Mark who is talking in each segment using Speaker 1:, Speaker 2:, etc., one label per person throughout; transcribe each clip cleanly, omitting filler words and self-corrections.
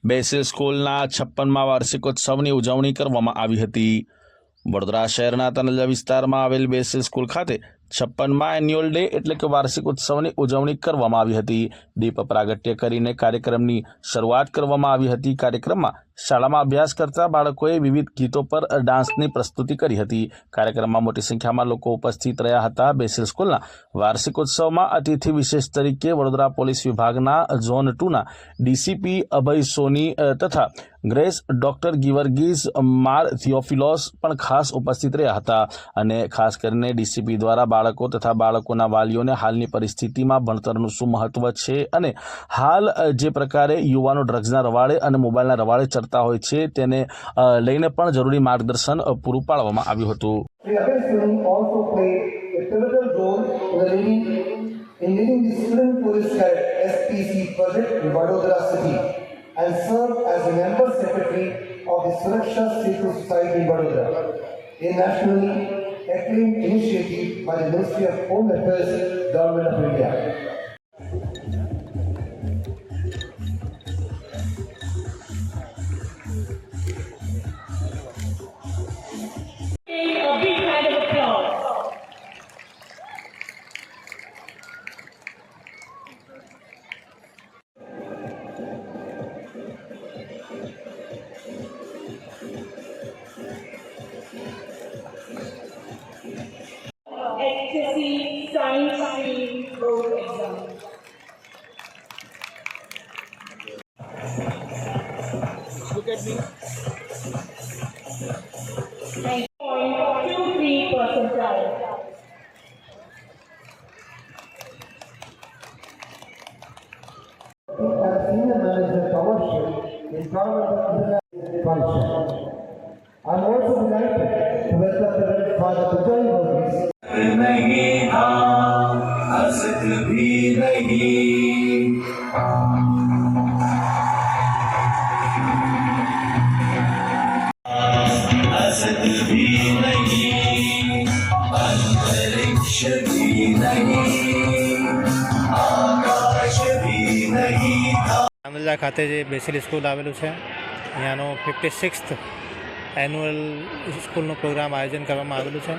Speaker 1: Basil સ્કૂલના 56મા વાર્ષિકોત્સવની ઉજવણી કરવામાં આવી હતી। વડોદરા શહેરના તનજા વિસ્તારમાં આવેલ બેસિલ સ્કૂલ ખાતે 56મા એન્યુઅલ ડે એટલે કે વાર્ષિકોત્સવની ઉજવણી કરવામાં આવી હતી। દીપ પ્રાગટ્ય કરીને કાર્યક્રમની શરૂઆત કરવામાં આવી હતી। કાર્યક્રમમાં શાળામાં અભ્યાસ કરતા બાળકોએ વિવિધ ગીતો પર ડાન્સની પ્રસ્તુતિ કરી હતી। કાર્યક્રમમાં મોટી સંખ્યામાં લોકો ઉપસ્થિત રહ્યા હતા। બેસિલ સ્કૂલના વાર્ષિકોત્સવમાં અતિથિ વિશેષ તરીકે વડોદરા પોલીસ વિભાગના ઝોન 2ના ડીસીપી અભય સોની તથા ગ્રેસ ડોક્ટર ગીવર્ગીઝ માર થિયોફિલોસ પણ ખાસ ઉપસ્થિત રહ્યા હતા અને ખાસ કરીને ડીસીપી દ્વારા બાળકો તથા બાળકોના વાલીઓને હાલની પરિસ્થિતિમાં ભણતરનું શું મહત્વ છે અને હાલ જે પ્રકારે યુવાનો ડ્રગ્સના રવાડે અને મોબાઈલના રવાડે ચડતા હોય છે તેને લઈને પણ જરૂરી માર્ગદર્શન પૂરું પાડવામાં આવ્યું હતું।
Speaker 2: in leading the student police cadet SPC project in Vadodara city and served as a member secretary of the Suraksha Setu Society in Vadodara, a nationally acclaimed initiative by the Ministry of Home Affairs, Government of India.
Speaker 3: A big round of applause. HSC Science Stream Board Exam. Look at me. 9.23 percentile.
Speaker 2: As senior manager commercial in Government function. I'm also delighted to welcome the Father Vijay Varghese.
Speaker 4: नहीं था असत भी नहीं असत भी नहीं अंतरिक्ष भी नहीं आकाश भी नहीं था।
Speaker 5: તનજા ખાતે જે બેસિલ સ્કૂલ આવેલું છે અહીંયાનો 56th એન્યુઅલ સ્કૂલનો પ્રોગ્રામ આયોજન કરવામાં આવેલું છે।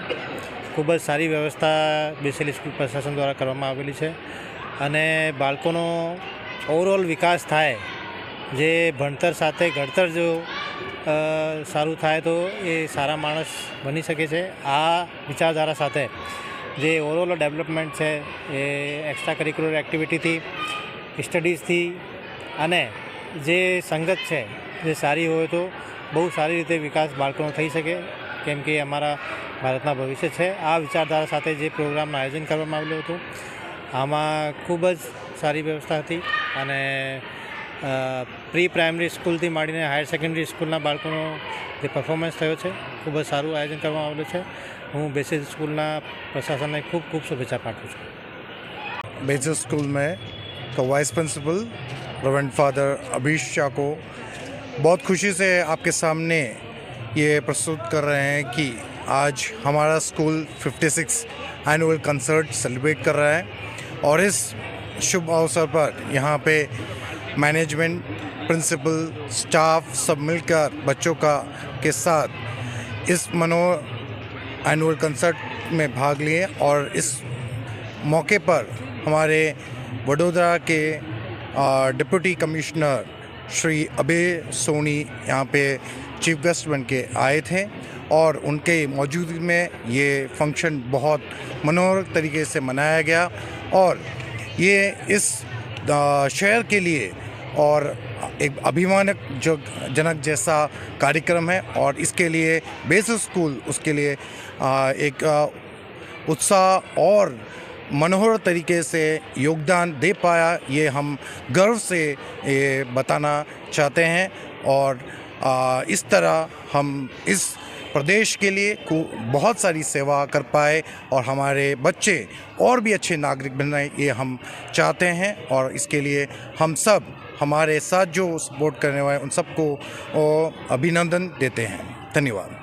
Speaker 5: ખૂબ જ સારી વ્યવસ્થા બેસિલ સ્કૂલ પ્રશાસન દ્વારા કરવામાં આવેલી છે અને બાળકોનો ઓવરઓલ વિકાસ થાય, જે ભણતર સાથે ઘડતર જો સારું થાય તો એ સારા માણસ બની શકે છે। આ વિચારધારા સાથે જે ઓવરઓલ ડેવલપમેન્ટ છે એ એક્સ્ટ્રા કરિક્યુલર એક્ટિવિટીથી, સ્ટડીઝથી અને જે સંગત છે જે સારી હોય તો બહુ સારી રીતે વિકાસ બાળકોનો થઈ શકે, કેમ કે અમારા ભારતના ભવિષ્ય છે। આ વિચારધારા સાથે જે પ્રોગ્રામનું આયોજન કરવામાં આવેલું હતું આમાં ખૂબ જ સારી વ્યવસ્થા હતી અને પ્રી પ્રાઇમરી સ્કૂલથી માંડીને હાયર સેકન્ડરી સ્કૂલના બાળકોનો જે પરફોર્મન્સ થયો છે ખૂબ જ સારું આયોજન કરવામાં આવેલું છે। હું બેસિલ સ્કૂલના પ્રશાસનને ખૂબ ખૂબ શુભેચ્છા પાઠવું છું।
Speaker 6: बेसिल स्कूल में का vice principal reverend father Abhish Shah को बहुत खुशी से आपके सामने ये प्रस्तुत कर रहे हैं कि आज हमारा स्कूल 56 एनुअल कंसर्ट सेलिब्रेट कर रहा है और इस शुभ अवसर पर यहाँ पे मैनेजमेंट, प्रिंसिपल, स्टाफ सब मिलकर बच्चों का के साथ इस एनुअल कंसर्ट में भाग लिए और इस मौके पर हमारे वडोदरा के डिप्टी कमिश्नर श्री अभय सोनी यहाँ पे चीफ गेस्ट बन के आए थे और उनके मौजूदगी में ये फंक्शन बहुत मनोहर तरीके से मनाया गया और ये इस शहर के लिए और एक अभिमानक जनक जैसा कार्यक्रम है और इसके लिए बेसिल स्कूल उसके लिए एक उत्साह और मनोहर तरीके से योगदान दे पाया, ये हम गर्व से ये बताना चाहते हैं और इस तरह हम इस प्रदेश के लिए बहुत सारी सेवा कर पाए और हमारे बच्चे और भी अच्छे नागरिक बनाए, ये हम चाहते हैं और इसके लिए हम सब हमारे साथ जो सपोर्ट करने वाले उन सबको अभिनंदन देते हैं। धन्यवाद।